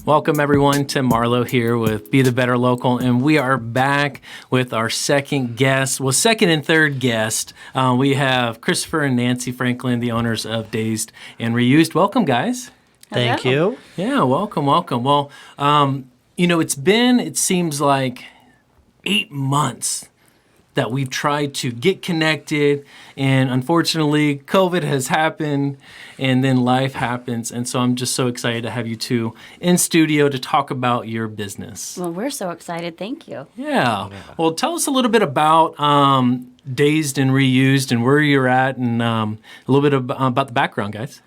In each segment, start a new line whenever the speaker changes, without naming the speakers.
Welcome everyone, Tim Marlowe here with Be the Better Local, and we are back with our second and third guest. We have Christopher and Nancy Franklin, the owners of Dazed and Reused. Welcome, guys.
Thank you.
Yeah, welcome. Well, it seems like 8 months that we've tried to get connected, and unfortunately, COVID has happened, and then life happens, and so I'm just so excited to have you two in studio to talk about your business.
Well, we're so excited. Thank you.
Yeah. Well, tell us a little bit about Dazed and Reused and where you're at, and a little bit about the background, guys.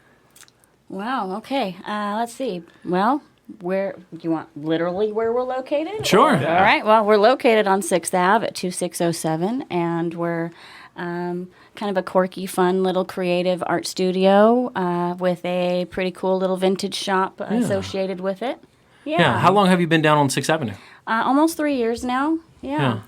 Wow. Okay. Let's see. Well, where do you want literally where we're located?
Sure.
All right. Well, we're located on 6th Ave at 2607, and we're kind of a quirky, fun little creative art studio with a pretty cool little vintage shop associated with it.
Yeah. How long have you been down on 6th Avenue?
Almost 3 years now. Yeah.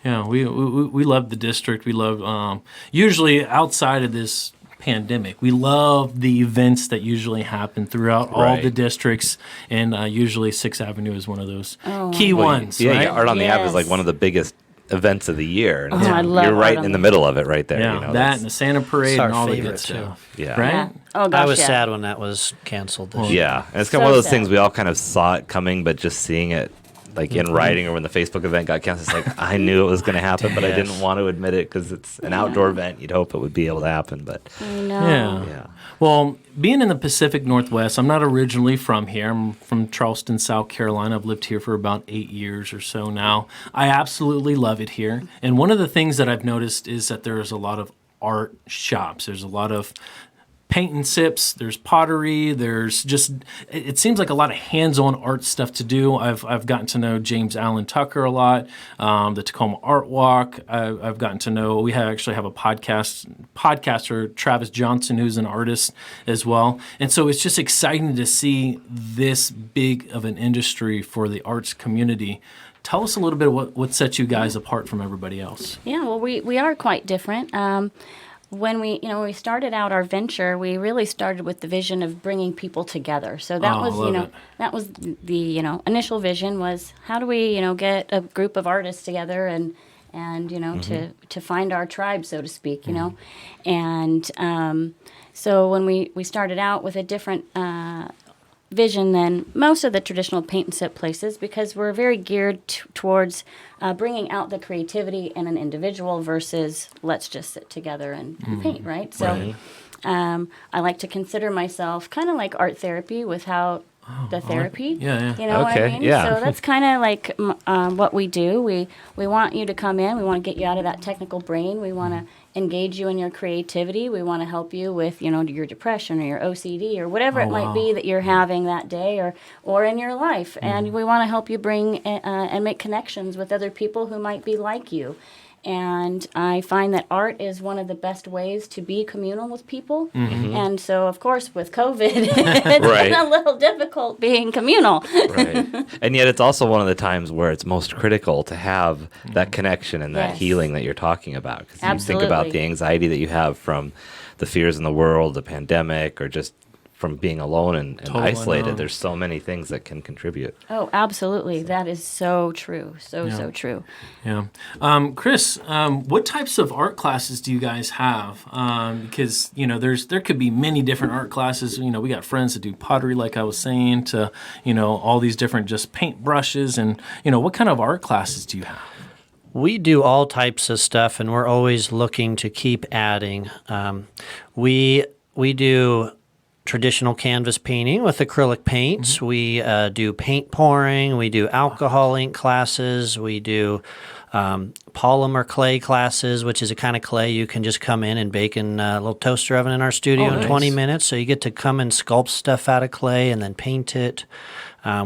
Yeah. We love the district. We love usually outside of this pandemic, we love the events that usually happen throughout all the districts, and usually 6th Avenue is one of those key ones.
Yeah,
right?
Art on the Ave is like one of the biggest events of the year. And
I love
you're right
Art on
in
the
the middle of it right there.
Yeah,
you know,
that and the Santa Parade
our
and all the
favorite,
good stuff.
Yeah.
Right?
Yeah. Oh gosh.
I was
yeah.
sad when that was canceled this year.
Yeah, and it's kind
So
of one of those
sad.
things we all kind of saw it coming, but just seeing it like in writing or when the Facebook event got canceled, it's like I knew it was going to happen, but I didn't want to admit it because it's an outdoor event. You'd hope it would be able to happen, but
No.
yeah.
Well, being in the Pacific Northwest, I'm not originally from here. I'm from Charleston, South Carolina. I've lived here for about 8 years or so now. I absolutely love it here. And one of the things that I've noticed is that there's a lot of art shops. There's a lot of paint and sips, there's pottery, there's just, it seems like a lot of hands-on art stuff to do. I've gotten to know James Allen Tucker a lot, the Tacoma Art Walk. I've gotten to know, we actually have a podcaster, Travis Johnson, who's an artist as well. And so it's just exciting to see this big of an industry for the arts community. Tell us a little bit of what sets you guys apart from everybody else.
Yeah, well, we are quite different. When we started out our venture, we really started with the vision of bringing people together. So that that was the initial vision was how do we get a group of artists together and to find our tribe, so to speak, and so when we started out with a different vision than most of the traditional paint and sip places, because we're very geared towards bringing out the creativity in an individual versus let's just sit together and paint, right? So I like to consider myself kind of like art therapy without the therapy.
Yeah.
You know what I mean?
Yeah.
So that's kind of like what we do. We want you to come in. We want to get you out of that technical brain. We want to engage you in your creativity. We want to help you with, your depression or your OCD or whatever it might be that you're having that day or in your life. And we want to help you bring and make connections with other people who might be like you. And I find that art is one of the best ways to be communal with people. And so, of course, with COVID, it's been a little difficult being communal.
Right. And yet it's also one of the times where it's most critical to have that connection and that healing that you're talking about. Because you think about the anxiety that you have from the fears in the world, the pandemic, or just from being alone and isolated. There's so many things that can contribute.
Oh, absolutely. That is so true. So true.
Yeah. Chris, what types of art classes do you guys have? Because, there could be many different art classes. We got friends that do pottery, like I was saying, to, all these different just paint brushes. And, what kind of art classes do you have?
We do all types of stuff, and we're always looking to keep adding. We do traditional canvas painting with acrylic paints. We do paint pouring. We do alcohol ink classes. We do polymer clay classes, which is a kind of clay you can just come in and bake in a little toaster oven in our studio in 20 minutes. So you get to come and sculpt stuff out of clay and then paint it.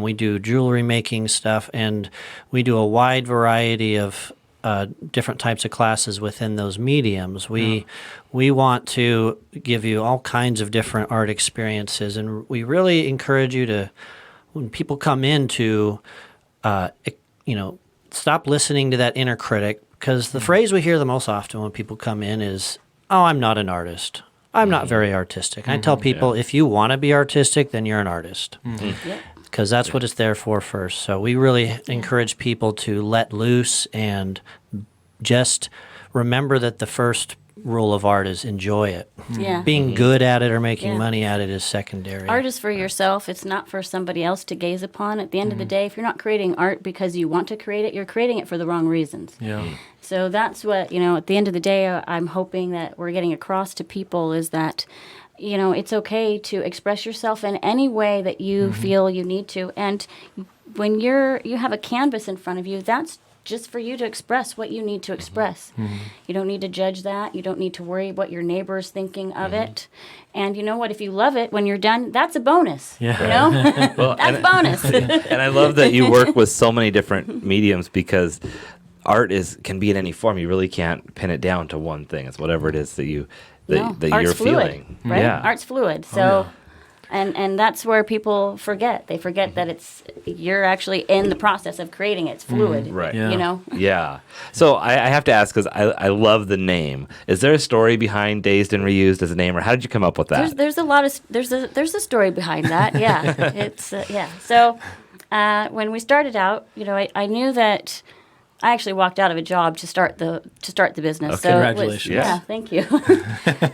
We do jewelry making stuff, and we do a wide variety of different types of classes within those mediums. We want to give you all kinds of different art experiences, and we really encourage you to, when people come in, to stop listening to that inner critic, because the phrase we hear the most often when people come in is, "Oh, I'm not an artist. I'm not very artistic." I tell people, if you want to be artistic, then you're an artist. because that's what it's there for first. So we really encourage people to let loose and just remember that the first rule of art is enjoy it.
Yeah.
Being good at it or making
Yeah.
money at it is secondary.
Art is for yourself. It's not for somebody else to gaze upon. At the end of the day, if you're not creating art because you want to create it, you're creating it for the wrong reasons.
Yeah.
So that's what, at the end of the day, I'm hoping that we're getting across to people is that, it's okay to express yourself in any way that you feel you need to. And when you have a canvas in front of you, that's just for you to express what you need to express. You don't need to judge that. You don't need to worry what your neighbor is thinking of it. And you know what? If you love it when you're done, that's a bonus.
Yeah.
Well,
That's bonus.
and I love that you work with so many different mediums because art can be in any form. You really can't pin it down to one thing. It's whatever it is that
Art's
you're
fluid,
feeling.
right?
Yeah.
Art's fluid. So, and that's where people forget. They forget that you're actually in the process of creating it. It's fluid.
Right.
Yeah.
Yeah. So I have to ask because I love the name. Is there a story behind Dazed and Reused as a name, or how did you come up with that?
There's a lot of there's a story behind that. Yeah. It's So when we started out, I knew that. I actually walked out of a job to start the business.
Oh,
so
congratulations.
It was, yeah, thank you.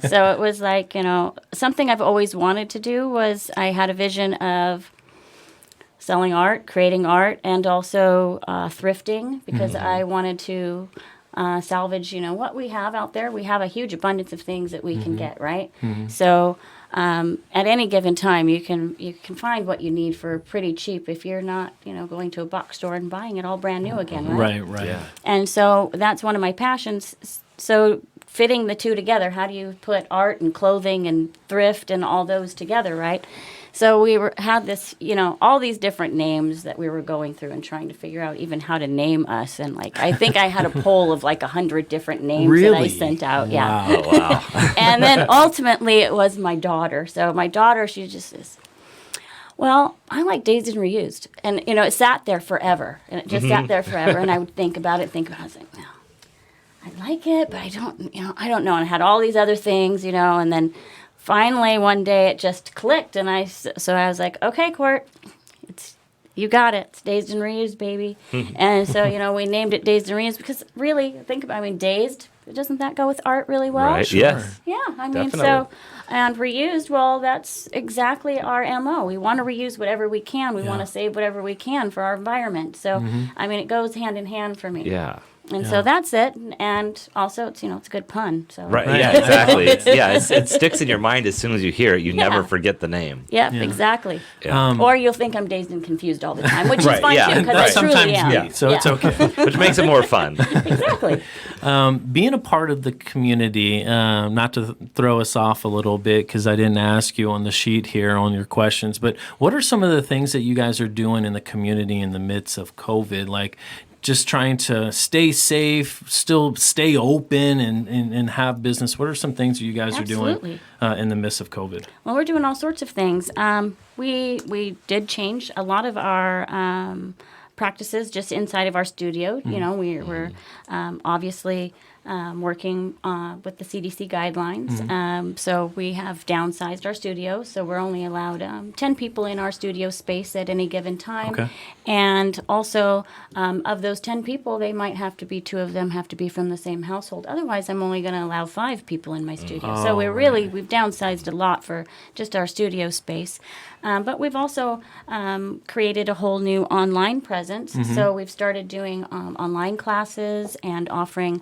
So it was like, something I've always wanted to do was I had a vision of selling art, creating art, and also thrifting because I wanted to salvage, what we have out there. We have a huge abundance of things that we can get, right? So at any given time, you can find what you need for pretty cheap if you're not, going to a box store and buying it all brand new again, right?
Right.
Yeah.
And so that's one of my passions. So fitting the two together, how do you put art and clothing and thrift and all those together, right? So we had this, all these different names that we were going through and trying to figure out even how to name us. And I think I had a poll of 100 different names that I sent out.
Wow.
Yeah.
Oh, wow.
And then ultimately it was my daughter. So my daughter, she just is, well, I like Dazed and Reused. And, it sat there forever. And it just sat there forever. And I would think about it. I was like, well, I like it, but I don't know. And I had all these other things, and then finally one day it just clicked. And I was like, okay, Court, you got it. It's Dazed and Reused, baby. And so, we named it Dazed and Reused because really, dazed, doesn't that go with art really well?
Right. Yes.
Yeah,
Definitely.
and reused, well, that's exactly our MO. We want to reuse whatever we can. We want to save whatever we can for our environment. So, it goes hand in hand for me.
Yeah.
And so that's it. And also, it's a good pun. So
Right. Yeah. Exactly. It sticks in your mind as soon as you hear it. You never forget the name.
Yep, exactly.
Yeah.
Or you'll think I'm dazed and confused all the time, which is
Right,
fine
yeah,
too, because
right.
I truly
Sometimes
am.
me, so it's okay.
Which makes it more fun.
Exactly.
Being a part of the community, not to throw us off a little bit because I didn't ask you on the sheet here on your questions, but what are some of the things that you guys are doing in the community in the midst of COVID? Like just trying to stay safe, still stay open and have business. What are some things you guys are doing in the midst of COVID?
Well, we're doing all sorts of things. We did change a lot of our practices just inside of our studio. We're obviously working with the CDC guidelines. So we have downsized our studio. So we're only allowed 10 people in our studio space at any given time.
Okay.
And also, of those 10 people, two of them have to be from the same household. Otherwise, I'm only going to allow 5 people in my studio. So we've downsized a lot for just our studio space. But we've also created a whole new online presence. So we've started doing online classes and offering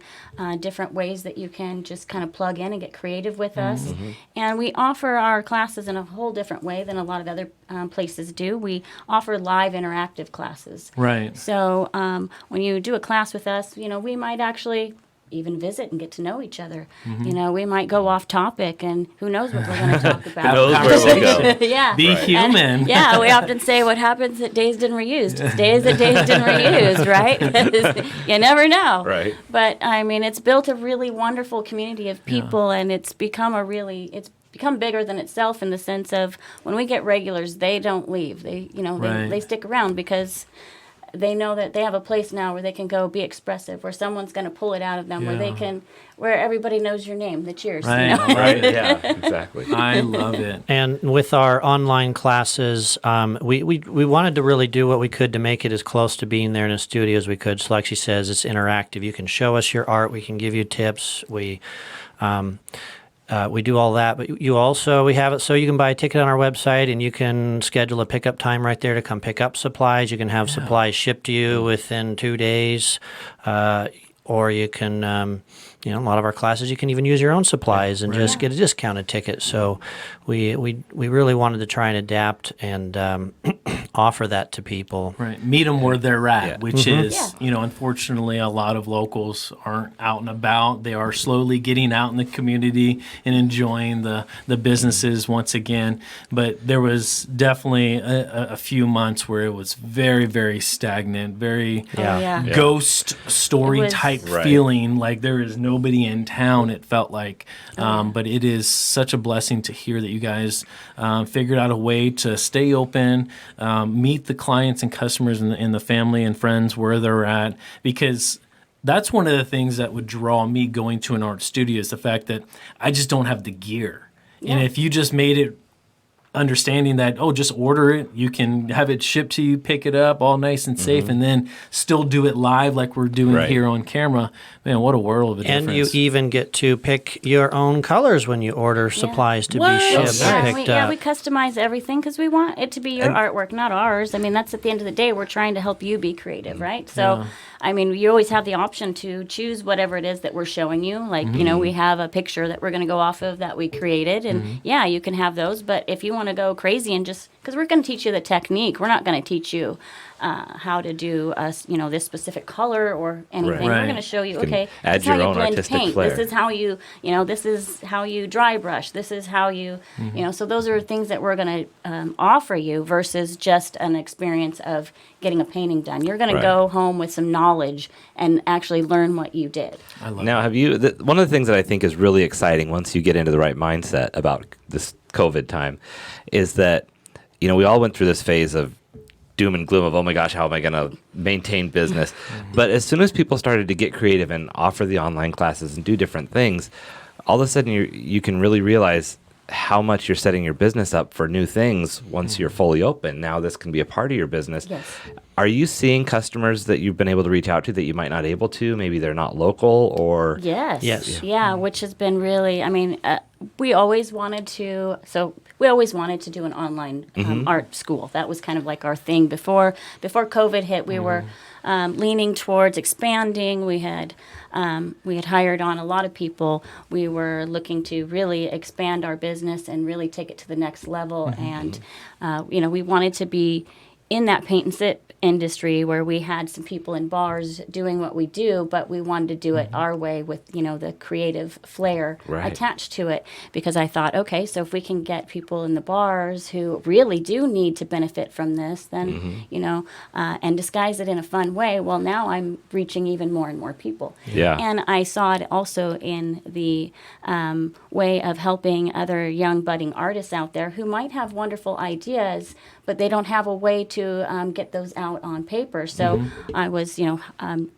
different ways that you can just kind of plug in and get creative with us. And we offer our classes in a whole different way than a lot of other places do. We offer live interactive classes.
Right.
So when you do a class with us, we might actually even visit and get to know each other. We might go off topic, and who knows what we're going to talk about.
Who knows where we'll go.
Yeah.
Be human.
And, we often say what happens at Dazed and Reused. It stays at Dazed and Reused, right? You never know.
Right.
But, it's built a really wonderful community of people, and it's become bigger than itself in the sense of when we get regulars, they don't leave. They stick around because they know that they have a place now where they can go be expressive, where someone's going to pull it out of them, where everybody knows your name, the cheers.
Right,
You know?
Right. Yeah. Exactly.
I love it.
And with our online classes, we wanted to really do what we could to make it as close to being there in a studio as we could. So like she says, it's interactive. You can show us your art. We can give you tips. We do all that, but we have it so you can buy a ticket on our website and you can schedule a pickup time right there to come pick up supplies. You can have supplies shipped to you within 2 days, or you can, a lot of our classes you can even use your own supplies and just get a discounted ticket. So we really wanted to try and adapt and offer that to people.
Right. Meet them where they're at, which is,
Yeah.
unfortunately, a lot of locals aren't out and about. They are slowly getting out in the community and enjoying the businesses once again. But there was definitely a few months where it was very, very stagnant, very ghost story type feeling, like there is nobody in town, it felt like. But it is such a blessing to hear that you guys figured out a way to stay open, meet the clients and customers and the family and friends where they're at, because that's one of the things that would draw me going to an art studio is the fact that I just don't have the gear. Yeah. And if you just made it understanding that, just order it, you can have it shipped to you, pick it up all nice and safe, and then still do it live like we're doing here on camera. Man, what a world of a difference.
And you even get to pick your own colors when you order supplies to be shipped and picked up.
We customize everything because we want it to be your artwork, not ours. I mean, that's at the end of the day, we're trying to help you be creative, right? So, I mean, you always have the option to choose whatever it is that we're showing you. Like, we have a picture that we're going to go off of that we created, and you can have those. But if you want to go crazy and just, because we're going to teach you the technique, we're not going to teach you how to do this specific color or anything. We're going to show you,
add
this is
your
how you
own
blend
artistic
paint.
flair.
This is how you, this is how you dry brush. This is how you, so those are things that we're going to offer you versus just an experience of getting a painting done. You're going to go home with some knowledge and actually learn what you did.
I love
Now, one of the things that I think is really exciting once you get into the right mindset about this COVID time is that, we all went through this phase of doom and gloom of, oh my gosh, how am I going to maintain business? But as soon as people started to get creative and offer the online classes and do different things, all of a sudden you can really realize how much you're setting your business up for new things once you're fully open. Now this can be a part of your business.
Yes.
Are you seeing customers that you've been able to reach out to that you might not able to? Maybe they're not local or...
Yes.
Yes.
Yeah, which has been really, we always wanted to do an online art school. That was kind of like our thing before COVID hit. We were leaning towards expanding. We had hired on a lot of people. We were looking to really expand our business and really take it to the next level. And we wanted to be in that paint and sip industry where we had some people in bars doing what we do, but we wanted to do it our way with, the creative flair attached to it. Because I thought, okay, so if we can get people in the bars who really do need to benefit from this, then, and disguise it in a fun way, well, now I'm reaching even more and more people.
Yeah.
And I saw it also in the way of helping other young budding artists out there who might have wonderful ideas, but they don't have a way to get those out on paper. So I was,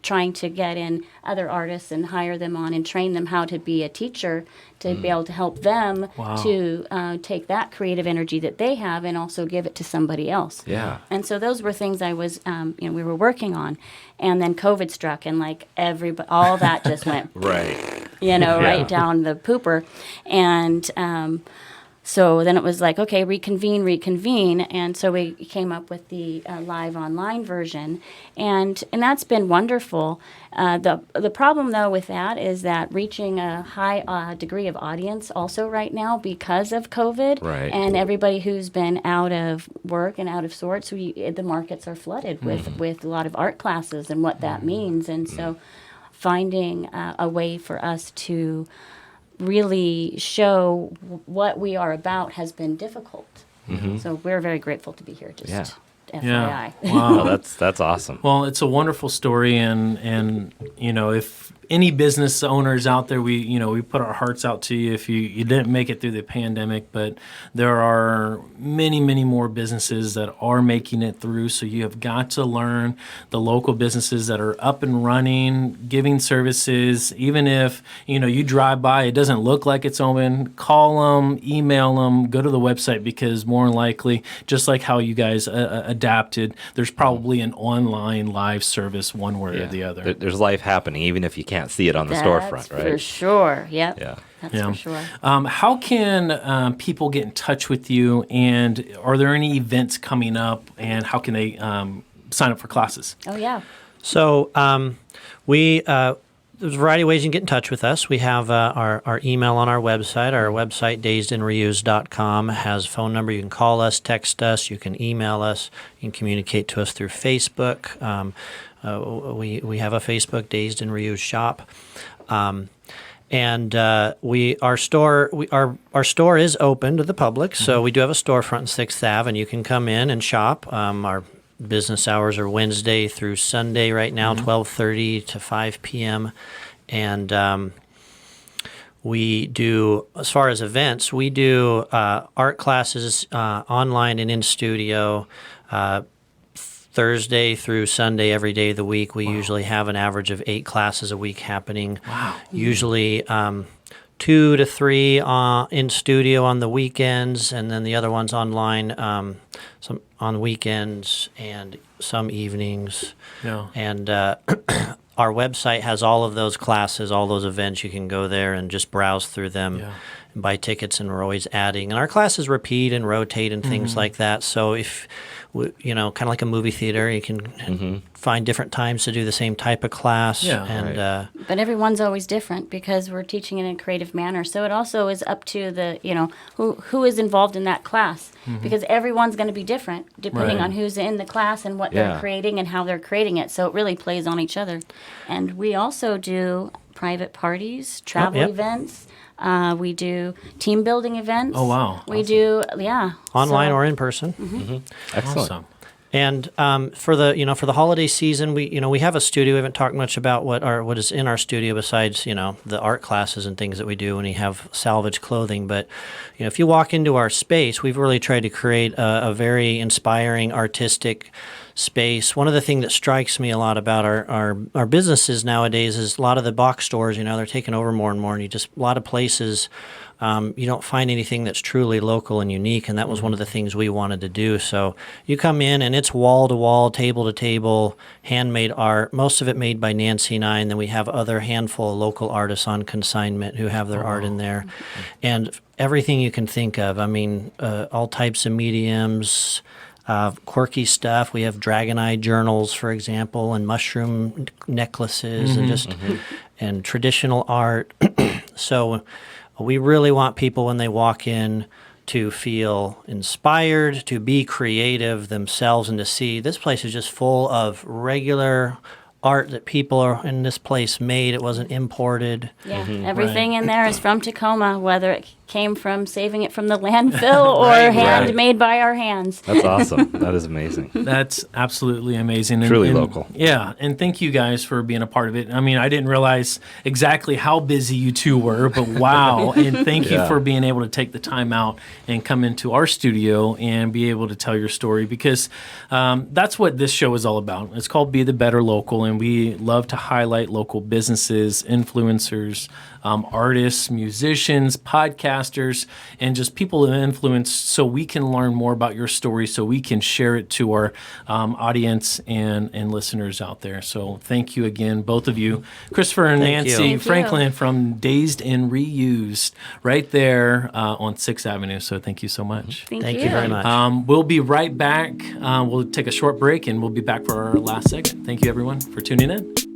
trying to get in other artists and hire them on and train them how to be a teacher to be able to help them to take that creative energy that they have and also give it to somebody else.
Yeah.
And so those were things I was, we were working on. And then COVID struck and all that just went,
Right.
right down the pooper. And, so then it was like, okay, reconvene. And so we came up with the live online version. And that's been wonderful. The problem, though, with that is that reaching a high degree of audience also right now because of COVID.
Right.
And everybody who's been out of work and out of sorts, the markets are flooded with a lot of art classes and what that means. And so finding a way for us to really show what we are about has been difficult. So we're very grateful to be here. Just FYI.
Yeah. Wow.
Oh, that's awesome.
Well, it's a wonderful story, and if any business owners out there, we put our hearts out to you if you didn't make it through the pandemic, but there are many, many more businesses that are making it through. So you have got to learn the local businesses that are up and running, giving services. Even if, you drive by, it doesn't look like it's open, call them, email them, go to the website, because more than likely, just like how you guys adapted, there's probably an online live service one way or the other.
There's life happening, even if you can't see it on the storefront, right?
For sure. Yep.
Yeah.
That's for sure.
How can people get in touch with you, and are there any events coming up, and how can they sign up for classes?
Oh, yeah.
So there's a variety of ways you can get in touch with us. We have our email on our website. Our website, dazedandreused.com, has a phone number. You can call us, text us, you can email us, you can communicate to us through Facebook. We have a Facebook, Dazed and Reused Shop. And our store is open to the public, so we do have a storefront on 6th Ave, and you can come in and shop. Our business hours are Wednesday through Sunday right now, 12:30 to 5 p.m. And we do, as far as events, we do art classes online and in studio Thursday through Sunday every day of the week. We usually have an average of 8 classes a week happening.
Wow.
Usually 2 to 3 in studio on the weekends, and then the other ones online, some on weekends and some evenings.
Yeah.
And our website has all of those classes, all those events. You can go there and just browse through them and buy tickets, and we're always adding. And our classes repeat and rotate and things like that. So if, kind of like a movie theater, you can find different times to do the same type of class.
Yeah.
And
But everyone's always different because we're teaching in a creative manner. So it also is up to the, who is involved in that class. Because everyone's going to be different depending on who's in the class and what they're creating and how they're creating it. So it really plays on each other. And we also do private parties, travel events. We do team building events.
Oh, wow.
We do,
online or in person.
Excellent.
Awesome.
And for the holiday season, we have a studio. We haven't talked much about what is in our studio besides the art classes and things that we do, and we have salvage clothing. But if you walk into our space, we've really tried to create a very inspiring, artistic space. One of the things that strikes me a lot about our businesses nowadays is a lot of the box stores. They're taking over more and more, and a lot of places. You don't find anything that's truly local and unique, and that was one of the things we wanted to do. So you come in, and it's wall-to-wall, table-to-table, handmade art, most of it made by Nancy and I, and then we have other handful of local artists on consignment who have their art in there. And everything you can think of. I mean, all types of mediums, quirky stuff. We have dragon eye journals, for example, and mushroom necklaces, and traditional art. So we really want people, when they walk in, to feel inspired, to be creative themselves, and to see this place is just full of regular art that people are in this place made. It wasn't imported.
Yeah, everything in there is from Tacoma, whether it came from saving it from the landfill or handmade by our hands.
That's awesome. That is amazing.
That's absolutely amazing.
Truly local.
Yeah, and thank you guys for being a part of it. I mean, I didn't realize exactly how busy you two were, but wow. And thank you for being able to take the time out and come into our studio and be able to tell your story, because that's what this show is all about. It's called Be the Better Local, and we love to highlight local businesses, influencers, artists, musicians, podcasters, and just people of influence, so we can learn more about your story, so we can share it to our audience and listeners out there. So thank you again, both of you. Christopher and Nancy Franklin from Dazed and Reused, right there on 6th Avenue. So thank you so much.
Thank
you very much.
We'll be right back. We'll take a short break, and we'll be back for our last segment. Thank you, everyone, for tuning in.